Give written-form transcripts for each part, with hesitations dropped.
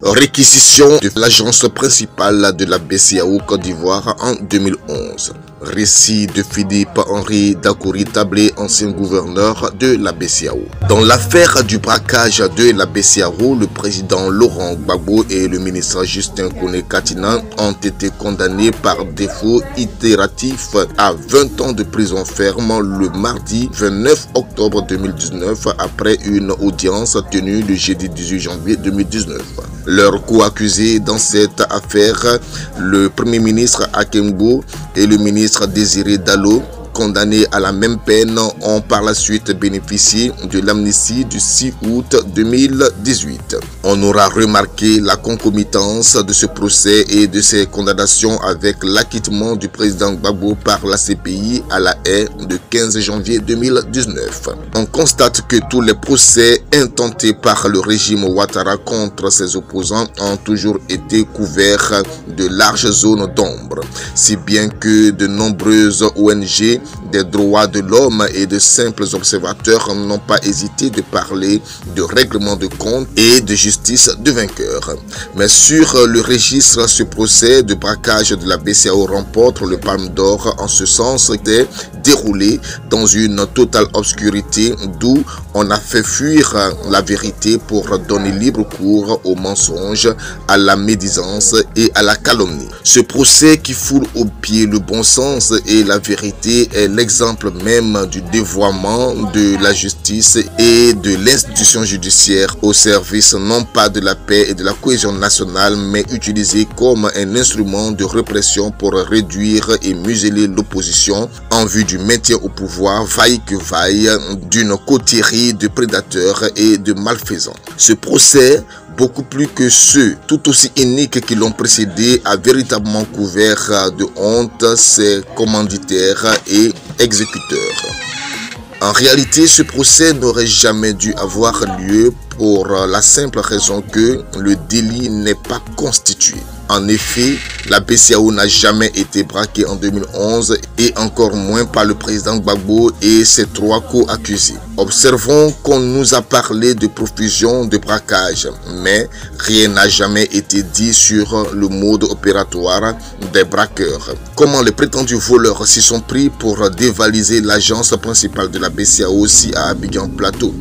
Réquisition de l'agence principale de la BCEAO Côte d'Ivoire en 2011. Récit de Philippe-Henri Dacoury-Tablé, ancien gouverneur de la BCEAO. Dans l'affaire du braquage de la BCEAO, le président Laurent Gbagbo et le ministre Justin Koné-Katina ont été condamnés par défaut itératif à 20 ans de prison ferme le mardi 29 octobre 2019 après une audience tenue le jeudi 18 janvier 2019. Leurs co-accusés dans cette affaire, le premier ministre Akembo et le ministre Désiré Dallo, condamnés à la même peine, ont par la suite bénéficié de l'amnistie du 6 août 2018. On aura remarqué la concomitance de ce procès et de ces condamnations avec l'acquittement du président Gbagbo par la CPI à La Haye de 15 janvier 2019. On constate que tous les procès intentés par le régime Ouattara contre ses opposants ont toujours été couverts de larges zones d'ombre, si bien que de nombreuses ONG des droits de l'homme et de simples observateurs n'ont pas hésité de parler de règlement de compte et de justice de vainqueur. Mais sur le registre, ce procès de braquage de la BCEAO remporte le Palme d'Or en ce sens était déroulé dans une totale obscurité d'où on a fait fuir la vérité pour donner libre cours aux mensonges, à la médisance et à la calomnie. Ce procès qui foule au pied le bon sens et la vérité est l'exemple même du dévoiement de la justice et de l'institution judiciaire au service non pas de la paix et de la cohésion nationale, mais utilisé comme un instrument de répression pour réduire et museler l'opposition en vue du maintien au pouvoir, vaille que vaille, d'une coterie de prédateurs et de malfaisants. Ce procès, beaucoup plus que ceux tout aussi iniques qui l'ont précédé, a véritablement couvert de honte ses commanditaires et exécuteurs. En réalité, ce procès n'aurait jamais dû avoir lieu pour la simple raison que le délit n'est pas constitué. En effet, la BCEAO n'a jamais été braquée en 2011 et encore moins par le président Gbagbo et ses trois co-accusés. Observons qu'on nous a parlé de profusion de braquage, mais rien n'a jamais été dit sur le mode opératoire des braqueurs. Comment les prétendus voleurs s'y sont pris pour dévaliser l'agence principale de la BCEAO aussi à Abidjan Plateau.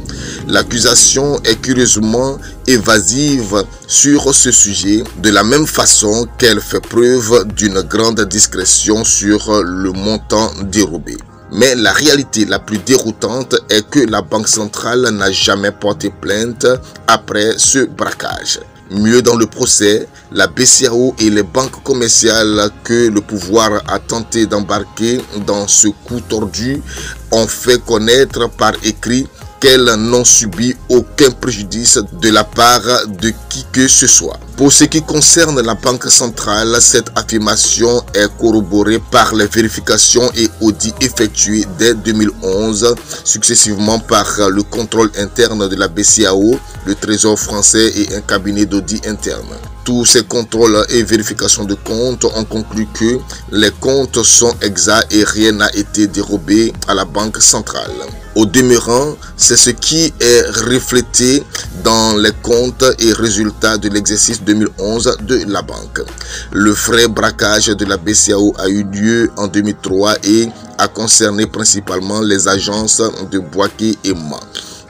L'accusation est curieusement évasive sur ce sujet, de la même façon qu'elle fait preuve d'une grande discrétion sur le montant dérobé. Mais la réalité la plus déroutante est que la Banque centrale n'a jamais porté plainte après ce braquage. Mieux dans le procès, la BCEAO et les banques commerciales que le pouvoir a tenté d'embarquer dans ce coup tordu ont fait connaître par écrit qu'elles n'ont subi aucun préjudice de la part de qui que ce soit. Pour ce qui concerne la Banque centrale, cette affirmation est corroborée par les vérifications et audits effectués dès 2011, successivement par le contrôle interne de la BCEAO, le Trésor français et un cabinet d'audit interne. Tous ces contrôles et vérifications de comptes ont conclu que les comptes sont exacts et rien n'a été dérobé à la Banque centrale. Au demeurant, c'est ce qui est reflété dans les comptes et résultats de l'exercice 2011 de la banque. Le vrai braquage de la BCEAO a eu lieu en 2003 et a concerné principalement les agences de Boaké et Ma.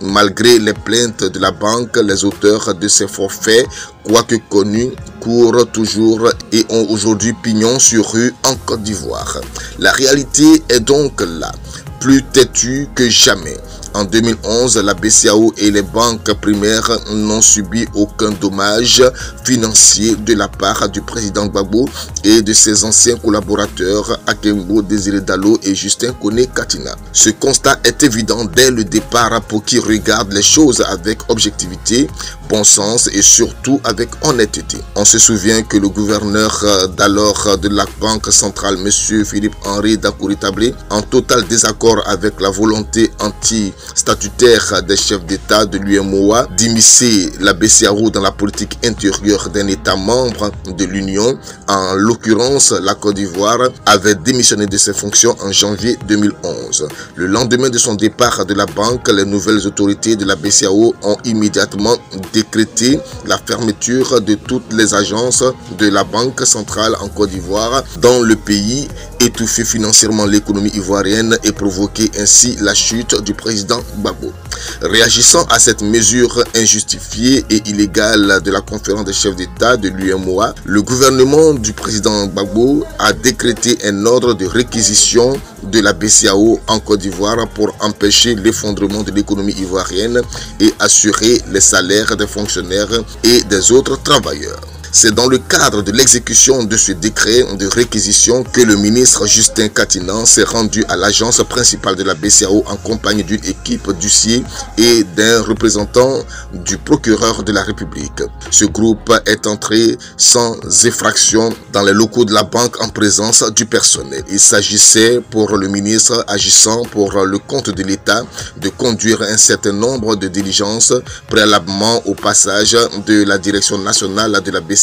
Malgré les plaintes de la banque, les auteurs de ces forfaits, quoique connus, courent toujours et ont aujourd'hui pignon sur rue en Côte d'Ivoire. La réalité est donc là, plus têtue que jamais. En 2011, la BCEAO et les banques primaires n'ont subi aucun dommage financier de la part du président Gbagbo et de ses anciens collaborateurs Akembo, Désiré Dallo et Justin Koné-Katina. Ce constat est évident dès le départ pour qui regarde les choses avec objectivité, bon sens et surtout avec honnêteté. On se souvient que le gouverneur d'alors de la Banque centrale, M. Philippe-Henri Dacoury-Tablé, en total désaccord avec la volonté anti statutaire des chefs d'État de l'UEMOA d'immiscer la BCEAO dans la politique intérieure d'un État membre de l'Union. En l'occurrence, la Côte d'Ivoire avait démissionné de ses fonctions en janvier 2011. Le lendemain de son départ de la banque, les nouvelles autorités de la BCEAO ont immédiatement décrété la fermeture de toutes les agences de la Banque centrale en Côte d'Ivoire dans le pays, étouffer financièrement l'économie ivoirienne et provoquer ainsi la chute du président Gbagbo. Réagissant à cette mesure injustifiée et illégale de la conférence des chefs d'État de l'UEMOA, le gouvernement du président Gbagbo a décrété un ordre de réquisition de la BCEAO en Côte d'Ivoire pour empêcher l'effondrement de l'économie ivoirienne et assurer les salaires des fonctionnaires et des autres travailleurs. C'est dans le cadre de l'exécution de ce décret de réquisition que le ministre Justin Katinan s'est rendu à l'agence principale de la BCEAO en compagnie d'une équipe d'huissiers et d'un représentant du procureur de la République. Ce groupe est entré sans effraction dans les locaux de la banque en présence du personnel. Il s'agissait pour le ministre agissant pour le compte de l'État de conduire un certain nombre de diligences préalablement au passage de la direction nationale de la BCEAO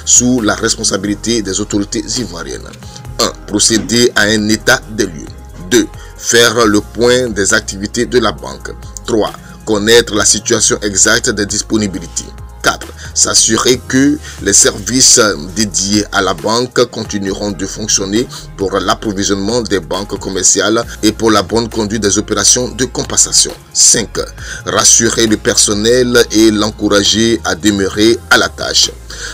sous la responsabilité des autorités ivoiriennes. 1. Procéder à un état des lieux. 2. Faire le point des activités de la banque. 3. Connaître la situation exacte des disponibilités. 4. S'assurer que les services dédiés à la banque continueront de fonctionner pour l'approvisionnement des banques commerciales et pour la bonne conduite des opérations de compensation. 5. Rassurer le personnel et l'encourager à demeurer à la tâche.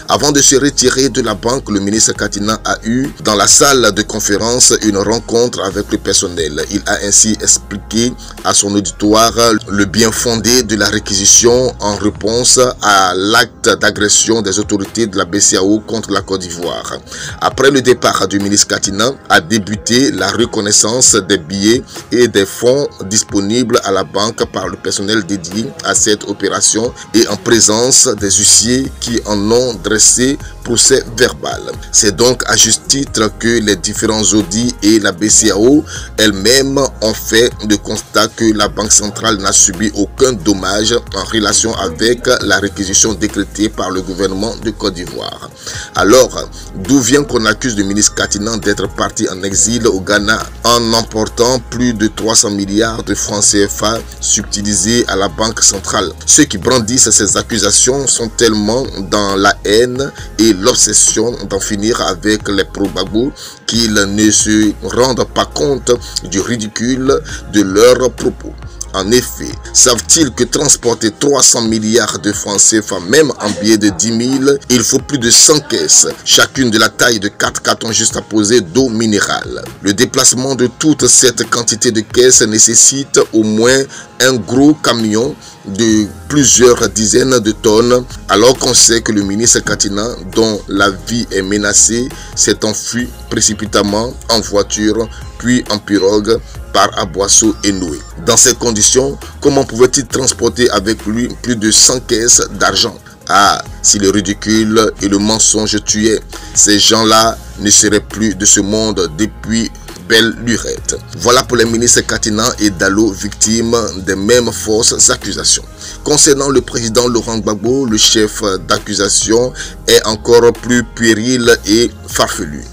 Avant de se retirer de la banque, le ministre Katinan a eu dans la salle de conférence une rencontre avec le personnel. Il a ainsi expliqué à son auditoire le bien fondé de la réquisition en réponse à l'acte d'agression des autorités de la BCEAO contre la Côte d'Ivoire. Après le départ du ministre Katinan, a débuté la reconnaissance des billets et des fonds disponibles à la banque par le personnel dédié à cette opération et en présence des huissiers qui en ont dressé procès verbal. C'est donc à juste titre que les différents audits et la BCEAO elle-même ont fait le constat que la Banque centrale n'a subi aucun dommage en relation avec la réquisition décrétée par le gouvernement de Côte d'Ivoire. Alors, d'où vient qu'on accuse le ministre Katinan d'être parti en exil au Ghana en emportant plus de 300 milliards de francs CFA subtilisés à la Banque centrale? Ceux qui brandissent ces accusations sont tellement dans la haine et l'obsession d'en finir avec les pro-Gbagbo qu'ils ne se rendent pas compte du ridicule de leurs propos. En effet, savent-ils que transporter 300 milliards de francs CFA, même en billets de 10 000, il faut plus de 100 caisses, chacune de la taille de 4 cartons juxtaposés d'eau minérale. Le déplacement de toute cette quantité de caisses nécessite au moins un gros camion de plusieurs dizaines de tonnes, alors qu'on sait que le ministre Katinan, dont la vie est menacée, s'est enfui précipitamment en voiture, puis en pirogue par Aboisseau et Noé. Dans ces conditions, comment pouvait-il transporter avec lui plus de 100 caisses d'argent? Ah, si le ridicule et le mensonge tuaient, ces gens-là ne seraient plus de ce monde depuis belle lurette. Voilà pour les ministres Katinan et Dallo, victimes des mêmes fausses accusations. Concernant le président Laurent Gbagbo, le chef d'accusation est encore plus puéril et farfelu.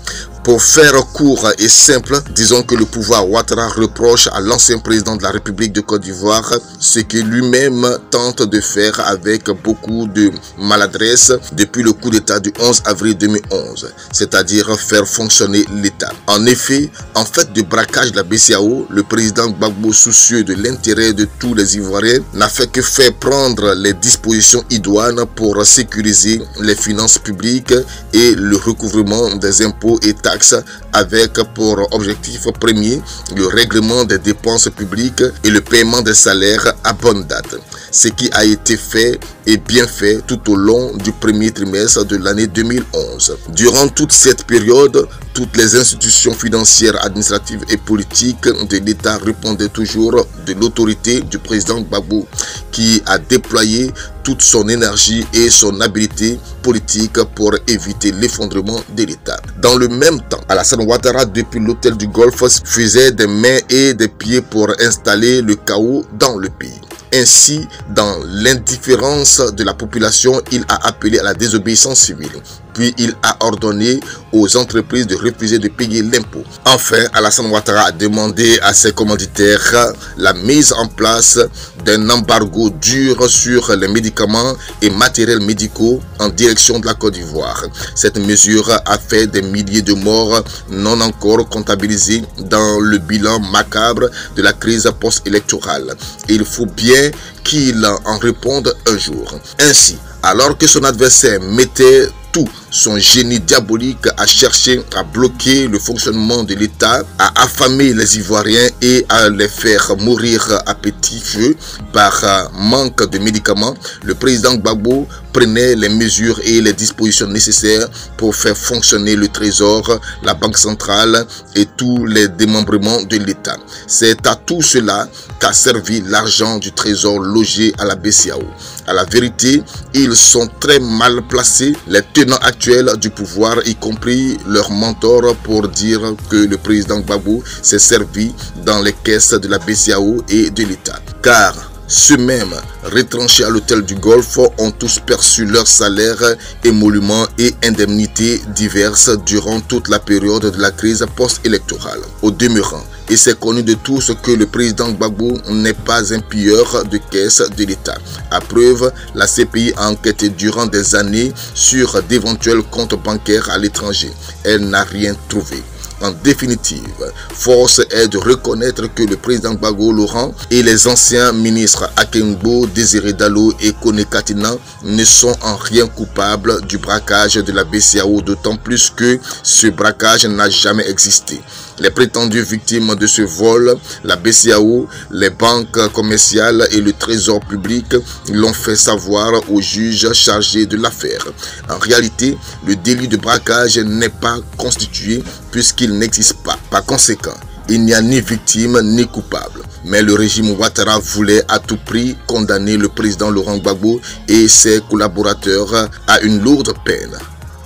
Pour faire court et simple, disons que le pouvoir Ouattara reproche à l'ancien président de la République de Côte d'Ivoire ce que lui-même tente de faire avec beaucoup de maladresse depuis le coup d'État du 11 avril 2011, c'est-à-dire faire fonctionner l'État. En effet, en fait de braquage de la BCEAO, le président Gbagbo, soucieux de l'intérêt de tous les Ivoiriens, n'a fait que faire prendre les dispositions idoines pour sécuriser les finances publiques et le recouvrement des impôts et taxes avec pour objectif premier le règlement des dépenses publiques et le paiement des salaires à bonne date. Ce qui a été fait et bien fait tout au long du premier trimestre de l'année 2011. Durant toute cette période, toutes les institutions financières, administratives et politiques de l'État répondaient toujours de l'autorité du président Gbagbo, qui a déployé toute son énergie et son habileté politique pour éviter l'effondrement de l'État. Dans le même temps, Alassane Alassane Ouattara, depuis l'hôtel du Golfe, faisait des mains et des pieds pour installer le chaos dans le pays. Ainsi, dans l'indifférence de la population, il a appelé à la désobéissance civile. Puis il a ordonné aux entreprises de refuser de payer l'impôt. Enfin, Alassane Ouattara a demandé à ses commanditaires la mise en place d'un embargo dur sur les médicaments et matériels médicaux en direction de la Côte d'Ivoire. Cette mesure a fait des milliers de morts non encore comptabilisés dans le bilan macabre de la crise post-électorale. Il faut bien qu'il en réponde un jour. Ainsi, alors que son adversaire mettait tout son génie diabolique à chercher à bloquer le fonctionnement de l'État, à affamer les Ivoiriens et à les faire mourir à petit feu par manque de médicaments, le président Gbagbo prenait les mesures et les dispositions nécessaires pour faire fonctionner le Trésor, la Banque centrale et tous les démembrements de l'État. C'est à tout cela qu'a servi l'argent du Trésor logé à la BCEAO. À la vérité, ils sont très mal placés, les tenants actuels du pouvoir, y compris leur mentor, pour dire que le président Gbagbo s'est servi dans les caisses de la BCEAO et de l'État. Car ceux-mêmes retranchés à l'hôtel du Golfe ont tous perçu leurs salaires, émoluments et indemnités diverses durant toute la période de la crise post-électorale. Au demeurant, et c'est connu de tous que le président Gbagbo n'est pas un pilleur de caisse de l'État. À preuve, la CPI a enquêté durant des années sur d'éventuels comptes bancaires à l'étranger. Elle n'a rien trouvé. En définitive, force est de reconnaître que le président Gbagbo Laurent et les anciens ministres Akengbo, Désiré Dallo et Kone Katina ne sont en rien coupables du braquage de la BCEAO, d'autant plus que ce braquage n'a jamais existé. Les prétendues victimes de ce vol, la BCEAO, les banques commerciales et le trésor public l'ont fait savoir aux juges chargés de l'affaire. En réalité, le délit de braquage n'est pas constitué puisqu'il n'existe pas. Par conséquent, il n'y a ni victime ni coupable. Mais le régime Ouattara voulait à tout prix condamner le président Laurent Gbagbo et ses collaborateurs à une lourde peine.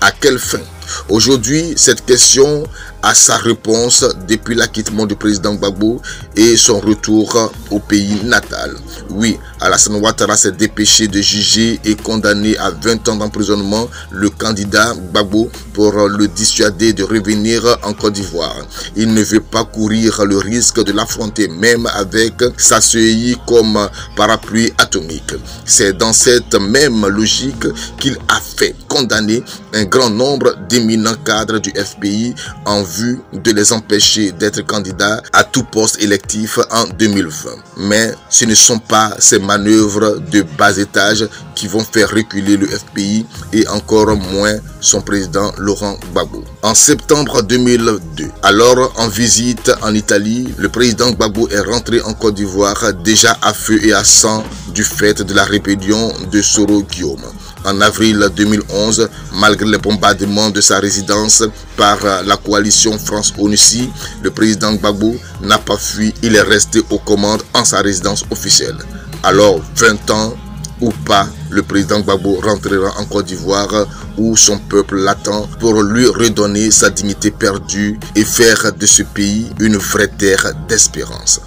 À quelle fin? Aujourd'hui, cette question a sa réponse depuis l'acquittement du président Gbagbo et son retour au pays natal. Oui, Alassane Ouattara s'est dépêché de juger et condamner à 20 ans d'emprisonnement le candidat Gbagbo pour le dissuader de revenir en Côte d'Ivoire. Il ne veut pas courir le risque de l'affronter même avec sa CEI comme parapluie atomique. C'est dans cette même logique qu'il a fait condamner un grand nombre d'éminents cadres du FPI en vue de les empêcher d'être candidats à tout poste électif en 2020. Mais ce ne sont pas ces manœuvres de bas étage qui vont faire reculer le FPI et encore moins son président Laurent Gbagbo. En septembre 2002, alors en visite en Italie, le président Gbagbo est rentré en Côte d'Ivoire déjà à feu et à sang du fait de la rébellion de Soro Guillaume. En avril 2011, malgré les bombardements de sa résidence par la coalition France-ONUCI, le président Gbagbo n'a pas fui, il est resté aux commandes en sa résidence officielle. Alors, 20 ans ou pas, le président Gbagbo rentrera en Côte d'Ivoire où son peuple l'attend pour lui redonner sa dignité perdue et faire de ce pays une vraie terre d'espérance.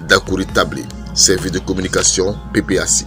Dakouri Tablé, service de communication PPAC.